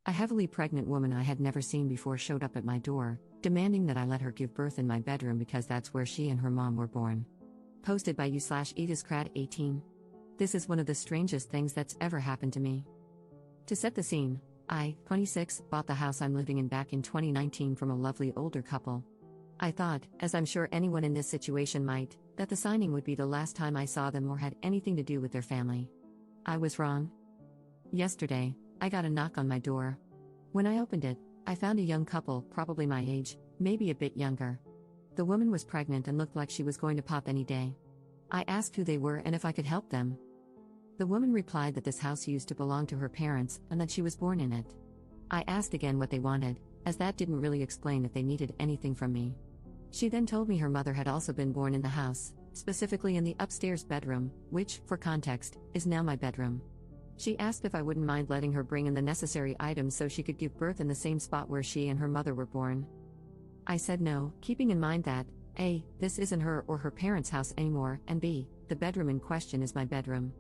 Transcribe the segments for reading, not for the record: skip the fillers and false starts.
A heavily pregnant woman I had never seen before showed up at my door, demanding that I let her give birth in my bedroom because that's where she and her mom were born. Posted by u/ediscrad18. This is one of the strangest things that's ever happened to me. To set the scene, I, 26, bought the house I'm living in back in 2019 from a lovely older couple. I thought, as I'm sure anyone in this situation might, that the signing would be the last time I saw them or had anything to do with their family. I was wrong. Yesterday, I got a knock on my door. When I opened it, I found a young couple, probably my age, maybe a bit younger. The woman was pregnant and looked like she was going to pop any day. I asked who they were and if I could help them. The woman replied that this house used to belong to her parents and that she was born in it. I asked again what they wanted, as that didn't really explain if they needed anything from me. She then told me her mother had also been born in the house, specifically in the upstairs bedroom, which, for context, is now my bedroom. She asked if I wouldn't mind letting her bring in the necessary items so she could give birth in the same spot where she and her mother were born. I said no, keeping in mind that, A, this isn't her or her parents' house anymore, and B, the bedroom in question is my bedroom.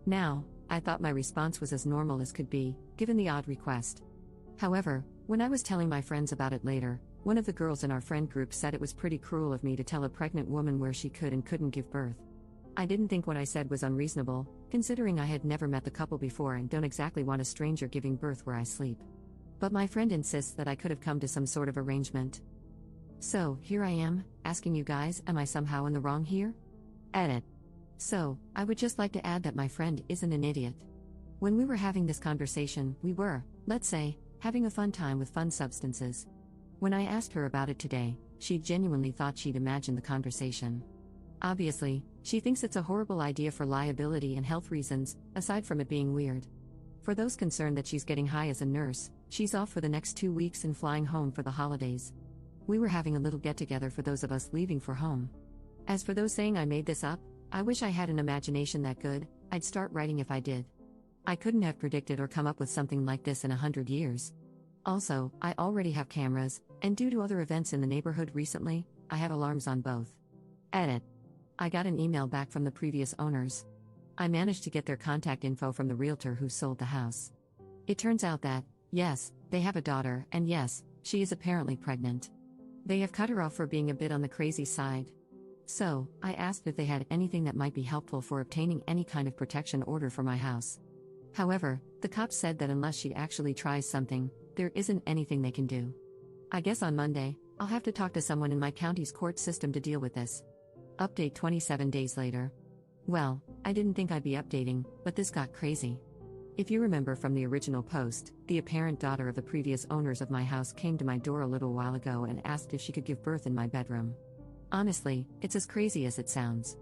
Now, I thought my response was as normal as could be, given the odd request. However, when I was telling my friends about it later, one of the girls in our friend group said it was pretty cruel of me to tell a pregnant woman where she could and couldn't give birth. I didn't think what I said was unreasonable, considering I had never met the couple before and don't exactly want a stranger giving birth where I sleep. But my friend insists that I could have come to some sort of arrangement. So, here I am, asking you guys, am I somehow in the wrong here? Edit. So, I would just like to add that my friend isn't an idiot. When we were having this conversation, we were, let's say, having a fun time with fun substances. When I asked her about it today, she genuinely thought she'd imagined the conversation. Obviously, she thinks it's a horrible idea for liability and health reasons, aside from it being weird. For those concerned that she's getting high as a nurse, she's off for the next 2 weeks and flying home for the holidays. We were having a little get-together for those of us leaving for home. As for those saying I made this up, I wish I had an imagination that good, I'd start writing if I did. I couldn't have predicted or come up with something like this in 100 years. Also, I already have cameras, and due to other events in the neighborhood recently, I have alarms on both. Edit. I got an email back from the previous owners. I managed to get their contact info from the realtor who sold the house. It turns out that, yes, they have a daughter, and yes, she is apparently pregnant. They have cut her off for being a bit on the crazy side. So, I asked if they had anything that might be helpful for obtaining any kind of protection order for my house. However, the cops said that unless she actually tries something, there isn't anything they can do. I guess on Monday, I'll have to talk to someone in my county's court system to deal with this. Update 27 days later. Well, I didn't think I'd be updating, but this got crazy. If you remember from the original post, the apparent daughter of the previous owners of my house came to my door a little while ago and asked if she could give birth in my bedroom. Honestly, it's as crazy as it sounds.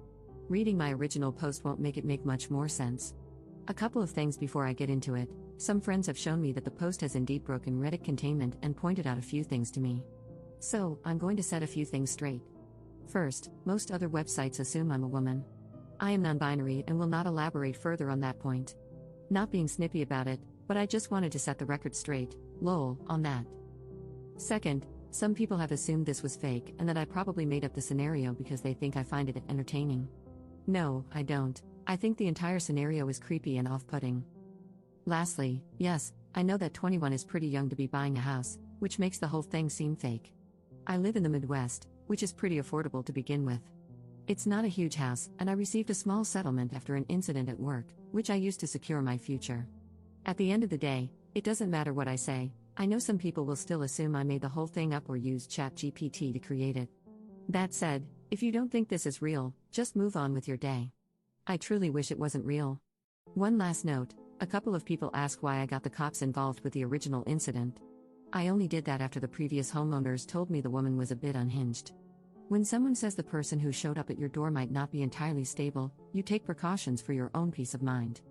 Reading my original post won't make it make much more sense. A couple of things before I get into it. Some friends have shown me that the post has indeed broken Reddit containment and pointed out a few things to me. So, I'm going to set a few things straight. First, most other websites assume I'm a woman. I am non-binary and will not elaborate further on that point. Not being snippy about it, but I just wanted to set the record straight, lol, on that. Second, some people have assumed this was fake and that I probably made up the scenario because they think I find it entertaining. No, I don't. I think the entire scenario is creepy and off-putting. Lastly, yes, I know that 21 is pretty young to be buying a house, which makes the whole thing seem fake. I live in the Midwest, which is pretty affordable to begin with. It's not a huge house, and I received a small settlement after an incident at work, which I used to secure my future. At the end of the day, it doesn't matter what I say. I know some people will still assume I made the whole thing up or used ChatGPT to create it. That said, if you don't think this is real, just move on with your day. I truly wish it wasn't real. One last note, a couple of people ask why I got the cops involved with the original incident. I only did that after the previous homeowners told me the woman was a bit unhinged. When someone says the person who showed up at your door might not be entirely stable, you take precautions for your own peace of mind.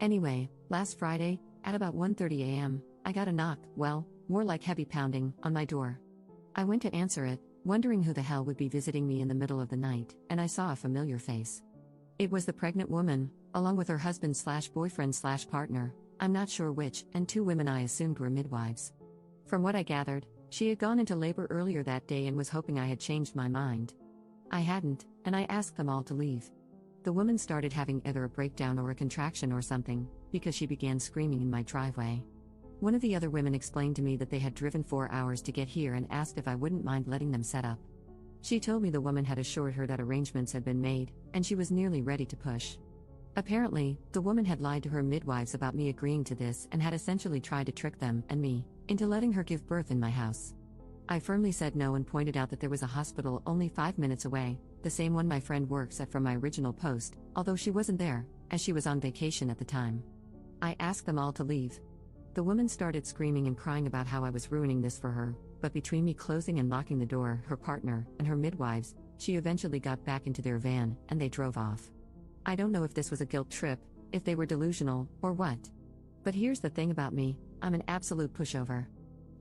Anyway, last Friday, at about 1:30 a.m., I got a knock, well, more like heavy pounding, on my door. I went to answer it, wondering who the hell would be visiting me in the middle of the night, and I saw a familiar face. It was the pregnant woman, along with her husband/boyfriend/partner, I'm not sure which, and 2 women I assumed were midwives. From what I gathered, she had gone into labor earlier that day and was hoping I had changed my mind. I hadn't, and I asked them all to leave. The woman started having either a breakdown or a contraction or something, because she began screaming in my driveway. One of the other women explained to me that they had driven 4 hours to get here and asked if I wouldn't mind letting them set up. She told me the woman had assured her that arrangements had been made, and she was nearly ready to push. Apparently, the woman had lied to her midwives about me agreeing to this and had essentially tried to trick them, and me, into letting her give birth in my house. I firmly said no and pointed out that there was a hospital only 5 minutes away, the same one my friend works at from my original post, although she wasn't there, as she was on vacation at the time. I asked them all to leave. The woman started screaming and crying about how I was ruining this for her, but between me closing and locking the door, her partner, and her midwives, she eventually got back into their van, and they drove off. I don't know if this was a guilt trip, if they were delusional, or what. But here's the thing about me, I'm an absolute pushover.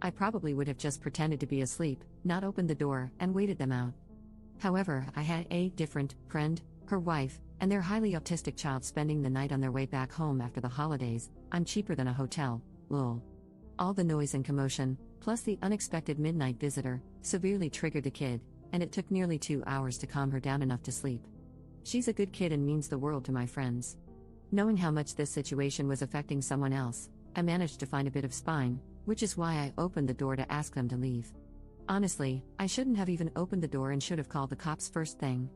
I probably would have just pretended to be asleep, not opened the door, and waited them out. However, I had a different friend, her wife, and their highly autistic child spending the night on their way back home after the holidays. I'm cheaper than a hotel, lol. All the noise and commotion, plus the unexpected midnight visitor, severely triggered the kid, and it took nearly 2 hours to calm her down enough to sleep. She's a good kid and means the world to my friends. Knowing how much this situation was affecting someone else, I managed to find a bit of spine, which is why I opened the door to ask them to leave. Honestly, I shouldn't have even opened the door and should have called the cops first thing.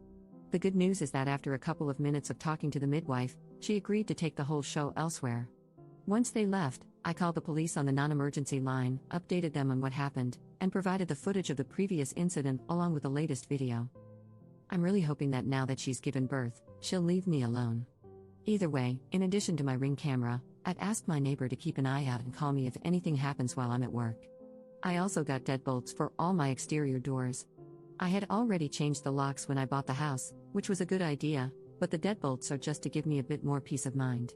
The good news is that after a couple of minutes of talking to the midwife, she agreed to take the whole show elsewhere. Once they left, I called the police on the non-emergency line, updated them on what happened, and provided the footage of the previous incident along with the latest video. I'm really hoping that now that she's given birth, she'll leave me alone. Either way, in addition to my Ring camera, I've asked my neighbor to keep an eye out and call me if anything happens while I'm at work. I also got deadbolts for all my exterior doors. I had already changed the locks when I bought the house, which was a good idea, but the deadbolts are just to give me a bit more peace of mind.